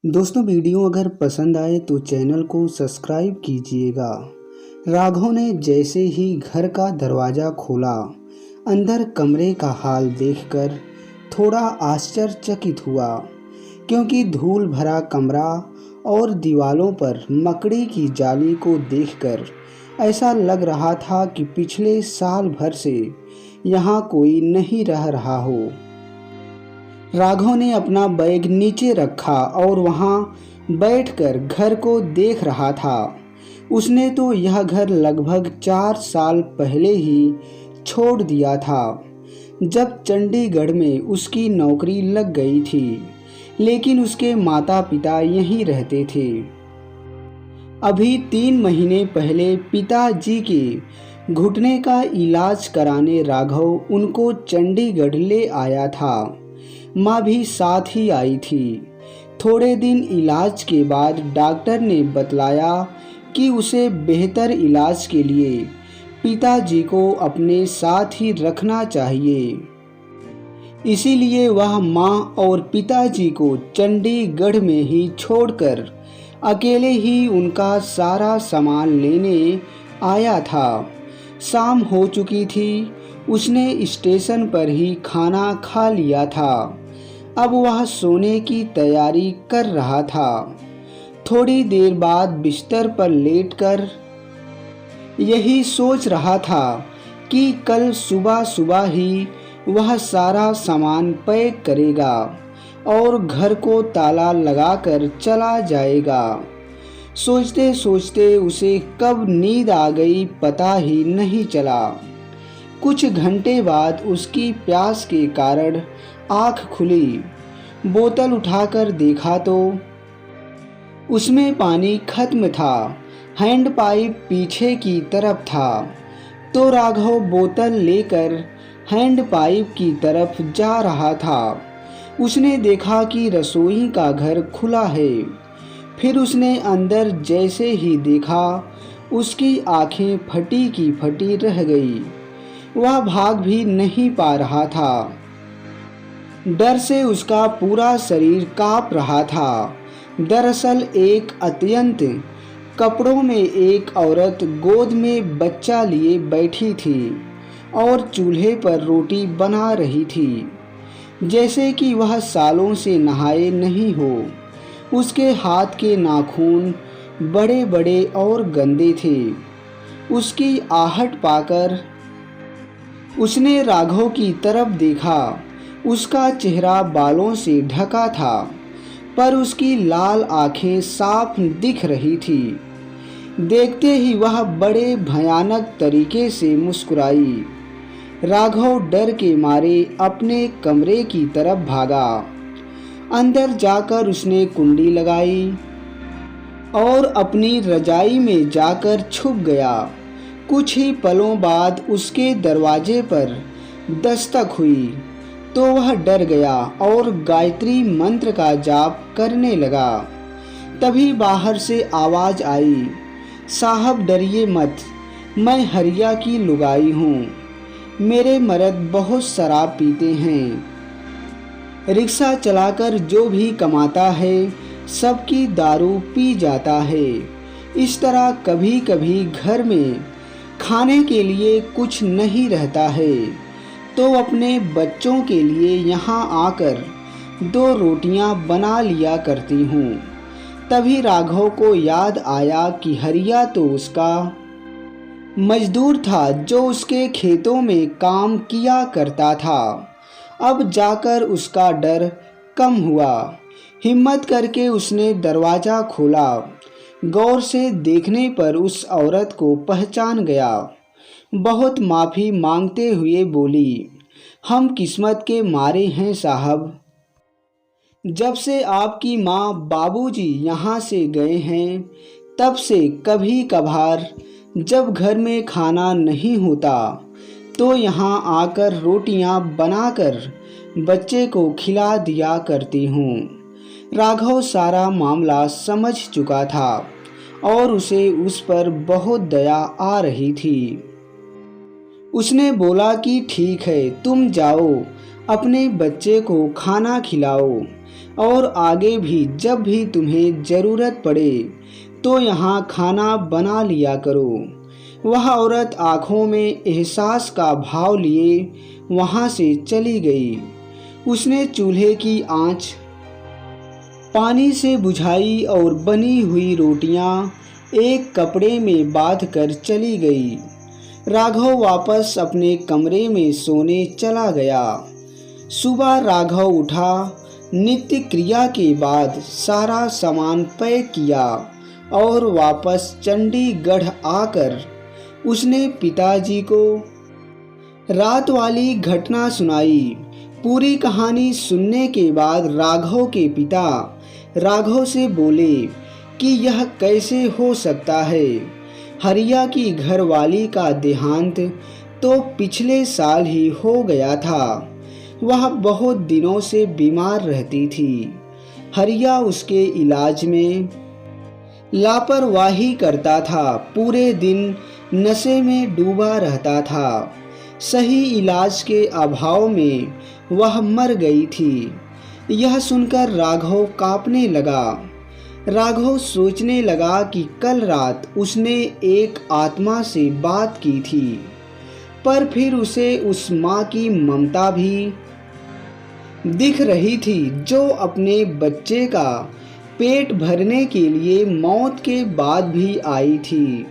दोस्तों वीडियो अगर पसंद आए तो चैनल को सब्सक्राइब कीजिएगा। राघव ने जैसे ही घर का दरवाज़ा खोला, अंदर कमरे का हाल देखकर थोड़ा आश्चर्यचकित हुआ, क्योंकि धूल भरा कमरा और दीवालों पर मकड़ी की जाली को देखकर ऐसा लग रहा था कि पिछले साल भर से यहाँ कोई नहीं रह रहा हो। राघव ने अपना बैग नीचे रखा और वहाँ बैठकर घर को देख रहा था। उसने तो यह घर लगभग 4 साल पहले ही छोड़ दिया था, जब चंडीगढ़ में उसकी नौकरी लग गई थी, लेकिन उसके माता पिता यहीं रहते थे। अभी 3 महीने पहले पिताजी के घुटने का इलाज कराने राघव उनको चंडीगढ़ ले आया था। माँ भी साथ ही आई थी। थोड़े दिन इलाज के बाद डॉक्टर ने बतलाया कि उसे बेहतर इलाज के लिए पिताजी को अपने साथ ही रखना चाहिए। इसीलिए वह माँ और पिताजी को चंडीगढ़ में ही छोड़कर अकेले ही उनका सारा सामान लेने आया था। शाम हो चुकी थी। उसने स्टेशन पर ही खाना खा लिया था। अब वह सोने की तैयारी कर रहा था। थोड़ी देर बाद बिस्तर पर लेटकर यही सोच रहा था कि कल सुबह सुबह ही वह सारा सामान पैक करेगा और घर को ताला लगाकर चला जाएगा। सोचते सोचते उसे कब नींद आ गई पता ही नहीं चला। कुछ घंटे बाद उसकी प्यास के कारण आँख खुली। बोतल उठाकर देखा तो उसमें पानी खत्म था। हैंड पाइप पीछे की तरफ था। तो राघव बोतल लेकर हैंड पाइप की तरफ जा रहा था। उसने देखा कि रसोई का घर खुला है। फिर उसने अंदर जैसे ही देखा, उसकी आंखें फटी की फटी रह गई। वह भाग भी नहीं पा रहा था। डर से उसका पूरा शरीर कांप रहा था। दरअसल एक अत्यंत कपड़ों में एक औरत गोद में बच्चा लिए बैठी थी और चूल्हे पर रोटी बना रही थी, जैसे कि वह सालों से नहाए नहीं हो। उसके हाथ के नाखून बड़े बड़े और गंदे थे। उसकी आहट पाकर उसने राघव की तरफ देखा। उसका चेहरा बालों से ढका था, पर उसकी लाल आंखें साफ दिख रही थी। देखते ही वह बड़े भयानक तरीके से मुस्कुराई। राघव डर के मारे अपने कमरे की तरफ भागा। अंदर जाकर उसने कुंडी लगाई और अपनी रजाई में जाकर छुप गया। कुछ ही पलों बाद उसके दरवाजे पर दस्तक हुई तो वह डर गया और गायत्री मंत्र का जाप करने लगा। तभी बाहर से आवाज़ आई, साहब डरिए मत, मैं हरिया की लुगाई हूँ। मेरे मर्द बहुत शराब पीते हैं। रिक्शा चलाकर जो भी कमाता है सबकी दारू पी जाता है। इस तरह कभी कभी घर में खाने के लिए कुछ नहीं रहता है तो अपने बच्चों के लिए यहाँ आकर 2 रोटियाँ बना लिया करती हूँ। तभी राघव को याद आया कि हरिया तो उसका मजदूर था जो उसके खेतों में काम किया करता था। अब जाकर उसका डर कम हुआ। हिम्मत करके उसने दरवाज़ा खोला। गौर से देखने पर उस औरत को पहचान गया। बहुत माफ़ी मांगते हुए बोली, हम किस्मत के मारे हैं साहब। जब से आपकी माँ बाबूजी यहाँ से गए हैं तब से कभी कभार जब घर में खाना नहीं होता तो यहाँ आकर रोटियाँ बनाकर बच्चे को खिला दिया करती हूँ। राघव सारा मामला समझ चुका था और उसे उस पर बहुत दया आ रही थी। उसने बोला कि ठीक है, तुम जाओ, अपने बच्चे को खाना खिलाओ और आगे भी जब भी तुम्हें ज़रूरत पड़े तो यहाँ खाना बना लिया करो। वह औरत आँखों में एहसास का भाव लिए वहाँ से चली गई। उसने चूल्हे की आँच पानी से बुझाई और बनी हुई रोटियां एक कपड़े में बांध कर चली गई। राघव वापस अपने कमरे में सोने चला गया। सुबह राघव उठा, नित्य क्रिया के बाद सारा सामान पैक किया और वापस चंडीगढ़ आकर उसने पिताजी को रात वाली घटना सुनाई। पूरी कहानी सुनने के बाद राघव के पिता राघव से बोले कि यह कैसे हो सकता है। हरिया की घरवाली का देहांत तो पिछले साल ही हो गया था। वह बहुत दिनों से बीमार रहती थी। हरिया उसके इलाज में लापरवाही करता था, पूरे दिन नशे में डूबा रहता था। सही इलाज के अभाव में वह मर गई थी। यह सुनकर राघव कांपने लगा। राघव सोचने लगा कि कल रात उसने एक आत्मा से बात की थी, पर फिर उसे उस माँ की ममता भी दिख रही थी जो अपने बच्चे का पेट भरने के लिए मौत के बाद भी आई थी।